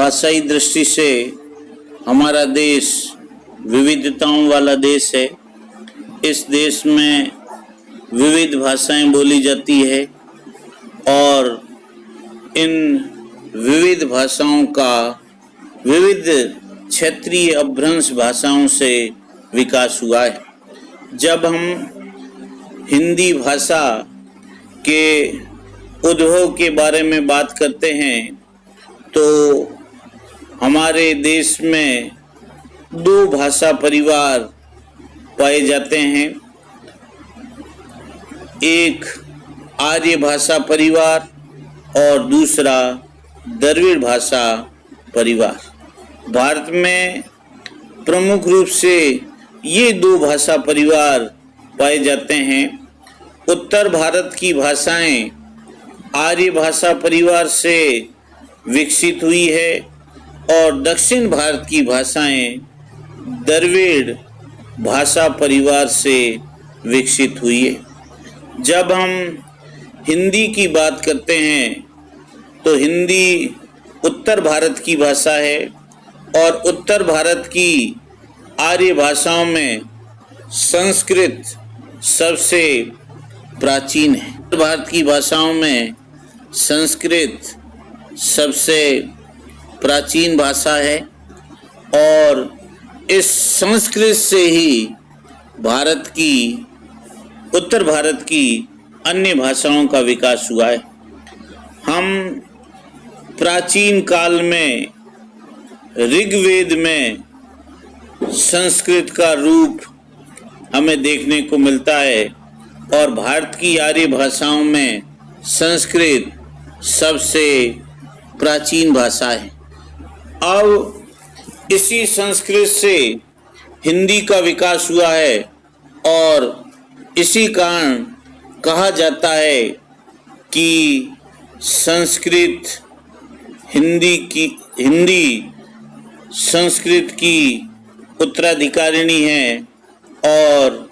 भाषाई दृष्टि से हमारा देश विविधताओं वाला देश है। इस देश में विविध भाषाएं बोली जाती है और इन विविध भाषाओं का विविध क्षेत्रीय अपभ्रंश भाषाओं से विकास हुआ है। जब हम हिंदी भाषा के उद्भव के बारे में बात करते हैं तो हमारे देश में दो भाषा परिवार पाए जाते हैं। एक आर्य भाषा परिवार और दूसरा द्रविड़ भाषा परिवार। भारत में प्रमुख रूप से ये दो भाषा परिवार पाए जाते हैं। उत्तर भारत की भाषाएं आर्य भाषा परिवार से विकसित हुई है और दक्षिण भारत की भाषाएं द्रविड़ भाषा परिवार से विकसित हुई है। जब हम हिंदी की बात करते हैं तो हिंदी उत्तर भारत की भाषा है और उत्तर भारत की आर्य भाषाओं में संस्कृत सबसे प्राचीन है। उत्तर भारत की भाषाओं में संस्कृत सबसे प्राचीन भाषा है और इस संस्कृत से ही उत्तर भारत की अन्य भाषाओं का विकास हुआ है। हम प्राचीन काल में ऋग्वेद में संस्कृत का रूप हमें देखने को मिलता है और भारत की आर्य भाषाओं में संस्कृत सबसे प्राचीन भाषा है। अब इसी संस्कृत से हिंदी का विकास हुआ है और इसी कारण कहा जाता है कि हिंदी संस्कृत की उत्तराधिकारिणी है और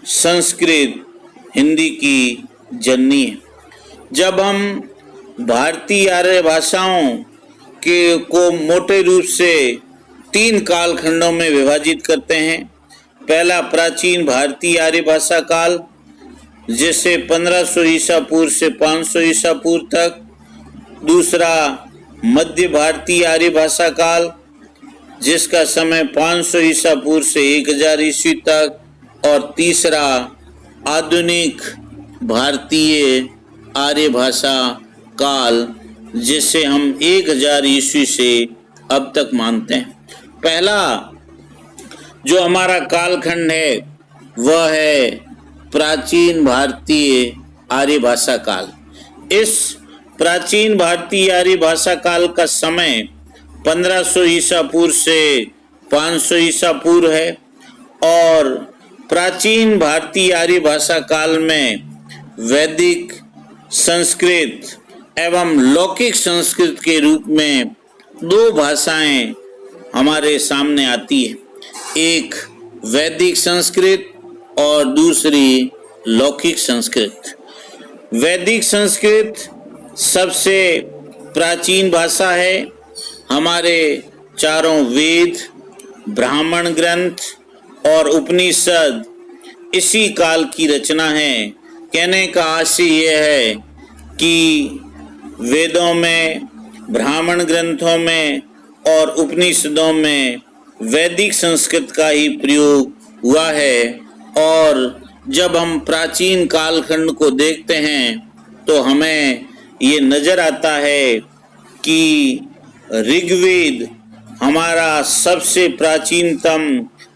संस्कृत हिंदी की जननी है। जब हम भारतीय आर्य भाषाओं को मोटे रूप से 3 कालखंडों में विभाजित करते हैं। पहला प्राचीन भारतीय आर्य भाषा काल जिसे 1500 ईसा पूर्व से 500 ईसा पूर्व तक, दूसरा मध्य भारतीय आर्य भाषा काल जिसका समय 500 ईसा पूर्व से 1000 ईस्वी तक, और तीसरा आधुनिक भारतीय आर्य भाषा काल जिसे हम 1000 ईस्वी से अब तक मानते हैं। पहला जो हमारा कालखंड है वह है प्राचीन भारतीय आर्य भाषा काल। इस प्राचीन भारतीय आर्य भाषा काल का समय 1500 ईसा पूर्व से 500 ईसा पूर्व है और प्राचीन भारतीय आर्य भाषा काल में वैदिक संस्कृत एवं लौकिक संस्कृत के रूप में दो भाषाएं हमारे सामने आती है, एक वैदिक संस्कृत और दूसरी लौकिक संस्कृत। वैदिक संस्कृत सबसे प्राचीन भाषा है। हमारे चारों वेद, ब्राह्मण ग्रंथ और उपनिषद इसी काल की रचना है। कहने का आशय यह है कि वेदों में, ब्राह्मण ग्रंथों में और उपनिषदों में वैदिक संस्कृत का ही प्रयोग हुआ है। और जब हम प्राचीन कालखंड को देखते हैं तो हमें ये नजर आता है कि ऋग्वेद हमारा सबसे प्राचीनतम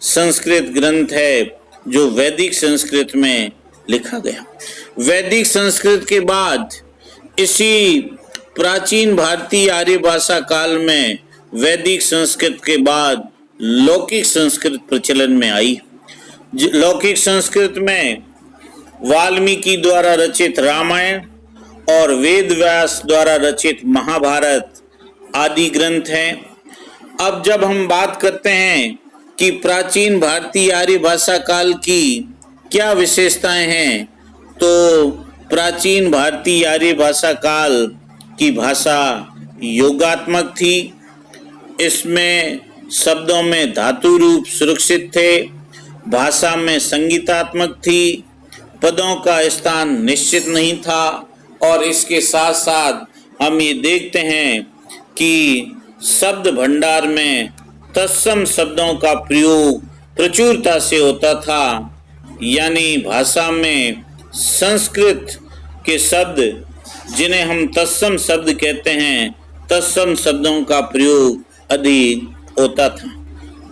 संस्कृत ग्रंथ है जो वैदिक संस्कृत में लिखा गया। वैदिक संस्कृत के बाद इसी प्राचीन भारतीय आर्य भाषा काल में वैदिक संस्कृत के बाद लौकिक संस्कृत प्रचलन में आई। लौकिक संस्कृत में वाल्मीकि द्वारा रचित रामायण और वेद व्यास द्वारा रचित महाभारत आदि ग्रंथ हैं। अब जब हम बात करते हैं कि प्राचीन भारतीय आर्य भाषा काल की क्या विशेषताएं हैं, तो प्राचीन भारतीय आर्य भाषा काल की भाषा योगात्मक थी। इसमें शब्दों में धातु रूप सुरक्षित थे, भाषा में संगीतात्मक थी, पदों का स्थान निश्चित नहीं था और इसके साथ साथ हम ये देखते हैं कि शब्द भंडार में तत्सम शब्दों का प्रयोग प्रचुरता से होता था। यानी भाषा में संस्कृत के शब्द जिन्हें हम तत्सम शब्द कहते हैं, तत्सम शब्दों का प्रयोग अधिक होता था।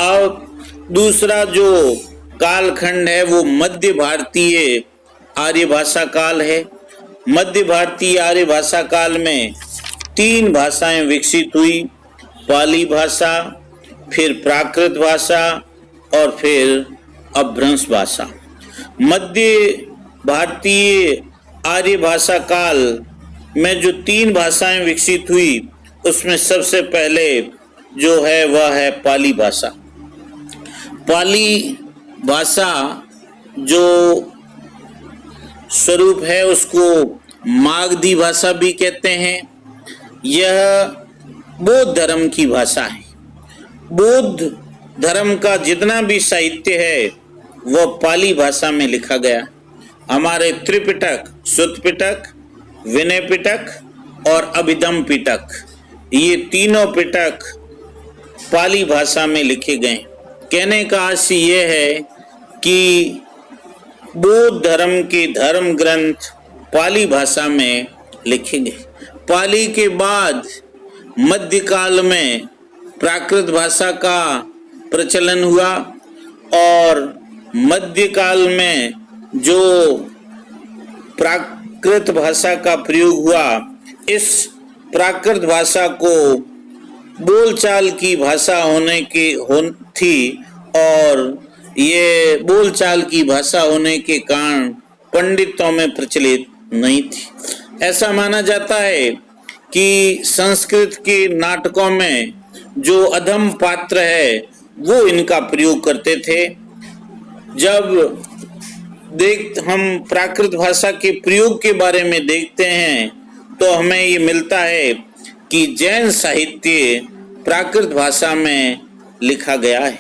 अब दूसरा जो कालखंड है वो मध्य भारतीय आर्य भाषा काल है। मध्य भारतीय आर्य भाषा काल में 3 भाषाएं विकसित हुई, पाली भाषा, फिर प्राकृत भाषा और फिर अपभ्रंश भाषा। मध्य भारतीय आर्य भाषा काल में जो 3 भाषाएं विकसित हुई उसमें सबसे पहले जो है वह है पाली भाषा। पाली भाषा जो स्वरूप है उसको मागधी भाषा भी कहते हैं। यह बौद्ध धर्म की भाषा है। बौद्ध धर्म का जितना भी साहित्य है वह पाली भाषा में लिखा गया। हमारे त्रिपिटक, सुत्त पिटक, विनय पिटक और अभिधम पिटक, ये तीनों पिटक पाली भाषा में लिखे गए। कहने का आशय यह है कि बौद्ध धर्म के धर्म ग्रंथ पाली भाषा में लिखे गए। पाली के बाद मध्यकाल में प्राकृत भाषा का प्रचलन हुआ और मध्यकाल में जो प्राकृत भाषा का प्रयोग हुआ, इस प्राकृत भाषा को बोलचाल की भाषा थी और ये बोलचाल की भाषा होने के कारण पंडितों में प्रचलित नहीं थी। ऐसा माना जाता है कि संस्कृत के नाटकों में जो अधम पात्र है वो इनका प्रयोग करते थे। जब हम प्राकृत भाषा के प्रयोग के बारे में देखते हैं तो हमें ये मिलता है कि जैन साहित्य प्राकृत भाषा में लिखा गया है।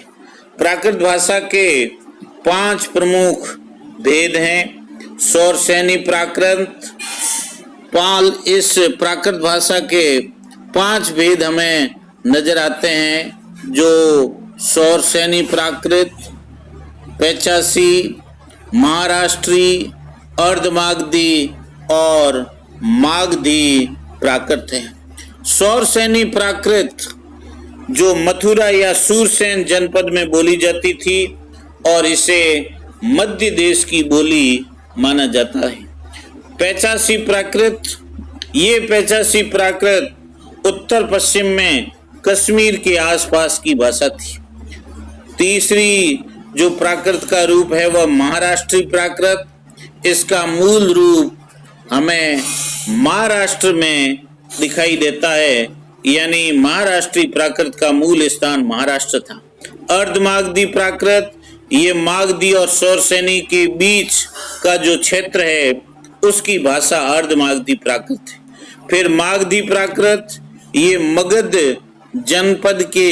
प्राकृत भाषा के 5 प्रमुख भेद हैं। सौरसेनी प्राकृत। इस प्राकृत भाषा के 5 भेद हमें नजर आते हैं, जो सौरसेनी प्राकृत, पैचासी, महाराष्ट्री, अर्धमागधी और मागधी प्राकृत है। सौरसेनी प्राकृत जो मथुरा या सूरसेन जनपद में बोली जाती थी और इसे मध्य देश की बोली माना जाता है। पैचासी प्राकृत, ये पैचासी प्राकृत उत्तर पश्चिम में कश्मीर के आसपास की भाषा थी। तीसरी जो प्राकृत का रूप है वह महाराष्ट्री प्राकृत। इसका मूल रूप हमें महाराष्ट्र में दिखाई देता है, यानी महाराष्ट्री प्राकृत का मूल स्थान महाराष्ट्र था। अर्धमागधी प्राकृत, ये मागधी और सौरसेनी के बीच का जो क्षेत्र है उसकी भाषा अर्धमागधी प्राकृत है। फिर मागधी प्राकृत, ये मगध जनपद के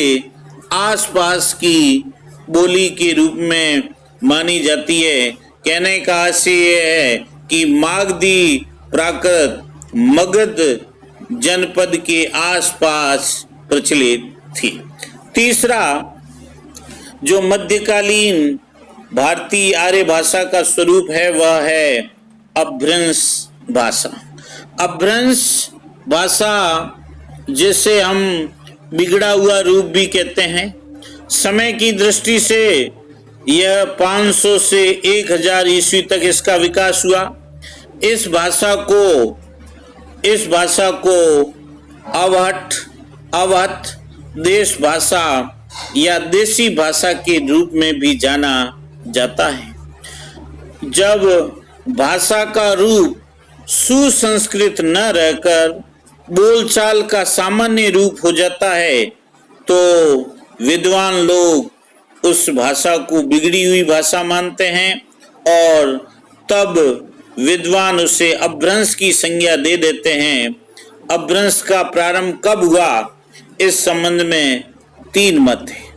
आसपास की बोली के रूप में मानी जाती है। कहने का आशय यह है कि मागधी प्राकृत मगध जनपद के आसपास प्रचलित थी। तीसरा जो मध्यकालीन भारतीय आर्य भाषा का स्वरूप है वह है अपभ्रंश भाषा। अपभ्रंश भाषा जिसे हम बिगड़ा हुआ रूप भी कहते हैं। समय की दृष्टि से यह 500 से 1000 ईस्वी तक इसका विकास हुआ। इस भाषा को अवहट देश भाषा या देसी भाषा के रूप में भी जाना जाता है। जब भाषा का रूप सुसंस्कृत न रहकर बोलचाल का सामान्य रूप हो जाता है तो विद्वान लोग उस भाषा को बिगड़ी हुई भाषा मानते हैं और तब विद्वान उसे अपभ्रंश की संज्ञा दे देते हैं। अपभ्रंश का प्रारंभ कब हुआ, इस संबंध में तीन मत है।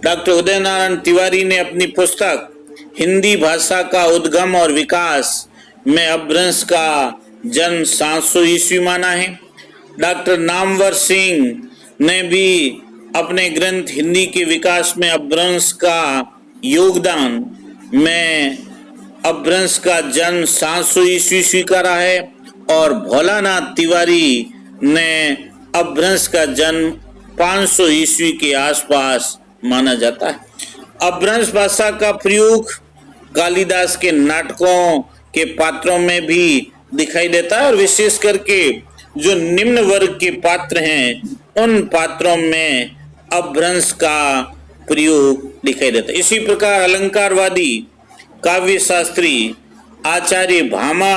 डॉक्टर उदय नारायण तिवारी ने अपनी पुस्तक हिंदी भाषा का उद्गम और विकास में अपभ्रंश का जन्म 700 ईस्वी माना है। डॉक्टर नामवर सिंह ने भी अपने ग्रंथ हिंदी के विकास में अपभ्रंश का योगदान में अपभ्रंश का जन्म 700 ईस्वी स्वीकारा है और भोलानाथ तिवारी ने अपभ्रंश का जन्म 500 ईस्वी के आसपास माना जाता है। अपभ्रंश भाषा का प्रयोग कालिदास के नाटकों के पात्रों में भी दिखाई देता है और विशेष करके जो निम्न वर्ग के पात्र हैं उन पात्रों में अपभ्रंश का प्रयोग दिखाई देता है। इसी प्रकार अलंकारवादी काव्य शास्त्री आचार्य भामा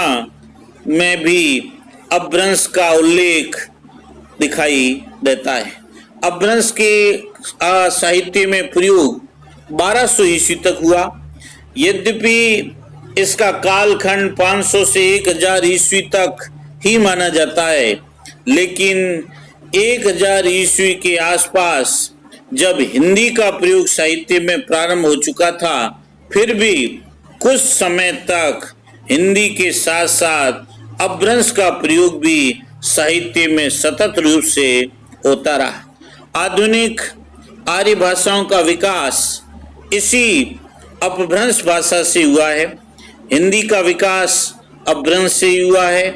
में भी अपभ्रंश का उल्लेख दिखाई देता है। अपभ्रंश के साहित्य में प्रयोग 1200 ईस्वी तक हुआ। यद्यपि इसका कालखंड 500 से 1000 ईस्वी तक ही माना जाता है, लेकिन 1000 ईस्वी के आसपास जब हिंदी का प्रयोग साहित्य में प्रारंभ हो चुका था, फिर भी कुछ समय तक हिंदी के साथ साथ अपभ्रंश का प्रयोग भी साहित्य में सतत रूप से होता रहा। आधुनिक आर्य भाषाओं का विकास इसी अपभ्रंश भाषा से हुआ है। हिंदी का विकास अपभ्रंश से हुआ है,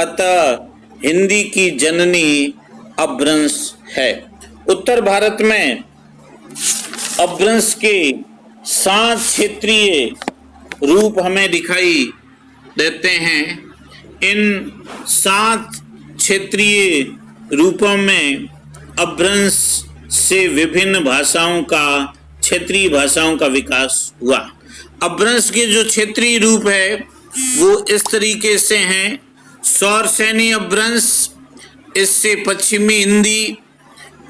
अतः हिंदी की जननी अपभ्रंश है। उत्तर भारत में अपभ्रंश के 7 क्षेत्रीय रूप हमें दिखाई देते हैं। इन 7 क्षेत्रीय रूपों में अपभ्रंश से विभिन्न भाषाओं का क्षेत्रीय भाषाओं का विकास हुआ। अपभ्रंश के जो क्षेत्रीय रूप है वो इस तरीके से हैं। सौरसेनी अपभ्रंश, इससे पश्चिमी हिंदी,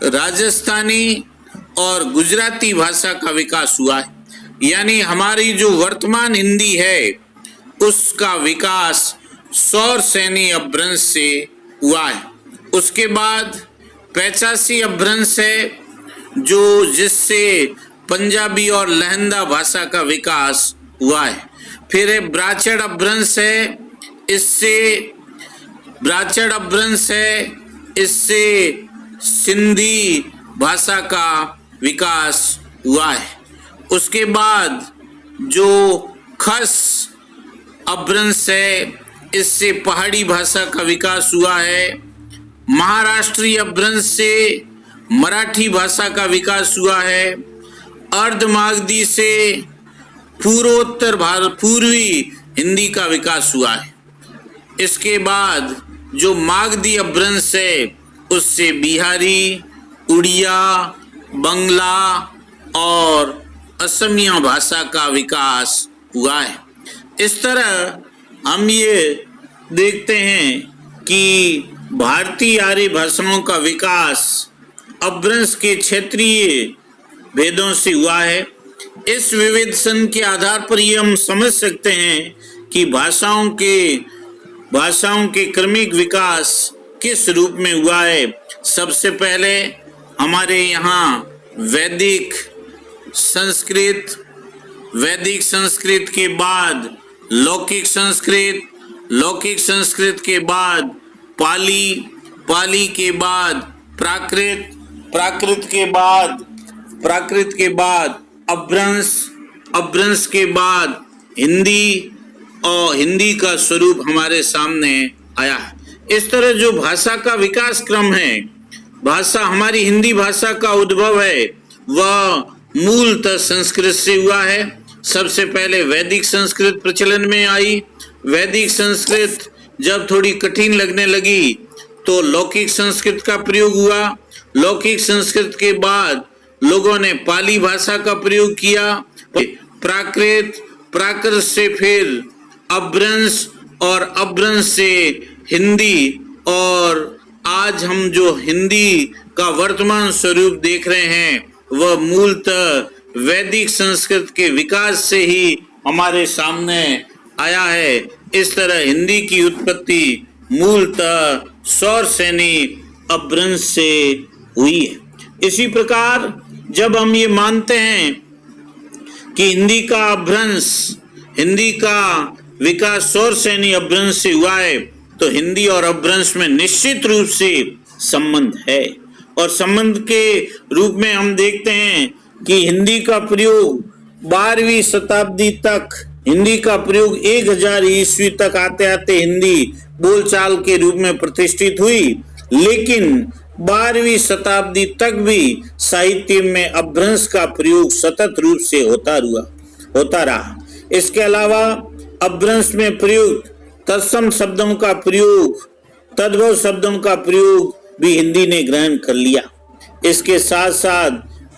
राजस्थानी और गुजराती भाषा का विकास हुआ है। यानी हमारी जो वर्तमान हिंदी है उसका विकास सौरसेनी अपभ्रंश से हुआ है। उसके बाद पैचासी अपभ्रंश है जो जिससे पंजाबी और लहंदा भाषा का विकास हुआ है। फिर है ब्राह्मण अपभ्रंश है, इससे सिंधी भाषा का विकास हुआ है। उसके बाद जो खस अपभ्रंश है, इससे पहाड़ी भाषा का विकास हुआ है। महाराष्ट्रीय अपभ्रंश से मराठी भाषा का विकास हुआ है। अर्धमागधी से पूर्वोत्तर भारत पूर्वी हिंदी का विकास हुआ है। इसके बाद जो मागधी अपभ्रंश है उससे बिहारी, उड़िया, बंगला और असमिया भाषा का विकास हुआ है। इस तरह हम ये देखते हैं कि भारतीय आर्य भाषाओं का विकास अपभ्रंश के क्षेत्रीय भेदों से हुआ है। इस विविधसन के आधार पर ये हम समझ सकते हैं कि भाषाओं के क्रमिक विकास किस रूप में हुआ है। सबसे पहले हमारे यहाँ वैदिक संस्कृत के बाद लौकिक संस्कृत के बाद पाली के बाद प्राकृत के बाद अपभ्रंश के बाद हिंदी और हिंदी का स्वरूप हमारे सामने आया है। इस तरह जो भाषा का विकास क्रम है, हमारी हिंदी भाषा का उद्भव है, वह मूलतः संस्कृत से हुआ है। सबसे पहले वैदिक संस्कृत प्रचलन में आई। वैदिक संस्कृत जब थोड़ी कठिन लगने लगी तो लौकिक संस्कृत का प्रयोग हुआ। लौकिक संस्कृत के बाद लोगों ने पाली भाषा का प्रयोग किया। प्राकृत से फिर अपभ्रंश और अपभ्रंश से हिंदी, और आज हम जो हिंदी का वर्तमान स्वरूप देख रहे हैं वह मूलतः वैदिक संस्कृत के विकास से ही हमारे सामने आया है। इस तरह हिंदी की उत्पत्ति मूलतः सौरसेनी अपभ्रंश से हुई है। इसी प्रकार जब हम ये मानते हैं कि हिंदी का अपभ्रंश, हिंदी का विकास सौर सैनी अपभ्रंश से हुआ है, तो हिंदी और अपभ्रंश में निश्चित रूप से संबंध है। और संबंध के रूप में हम देखते हैं कि हिंदी का प्रयोग 12वीं शताब्दी तक, हिंदी का प्रयोग 1000 ईस्वी तक आते आते हिंदी बोलचाल के रूप में प्रतिष्ठित हुई, लेकिन 12वीं शताब्दी तक भी साहित्य में अपभ्रंश का प्रयोग सतत रूप से होता रहा। इसके अलावा अपभ्रंश में प्रयुक्त तत्सम शब्दों का प्रयोग, तद्भव शब्दों का प्रयोग भी हिंदी ने ग्रहण कर लिया। इसके साथ साथ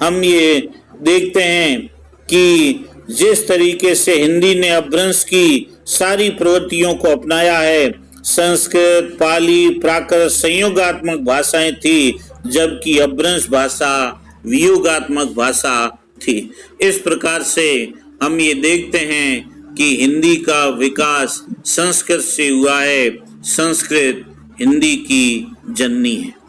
हम ये देखते हैं कि जिस तरीके से हिंदी ने अपभ्रंश की सारी प्रवृत्तियों को अपनाया है, संस्कृत, पाली, प्राकृत संयोगात्मक भाषाएं थी, जबकि अपभ्रंश भाषा वियोगात्मक भाषा थी। इस प्रकार से हम ये देखते हैं कि हिंदी का विकास संस्कृत से हुआ है, संस्कृत हिंदी की जननी है।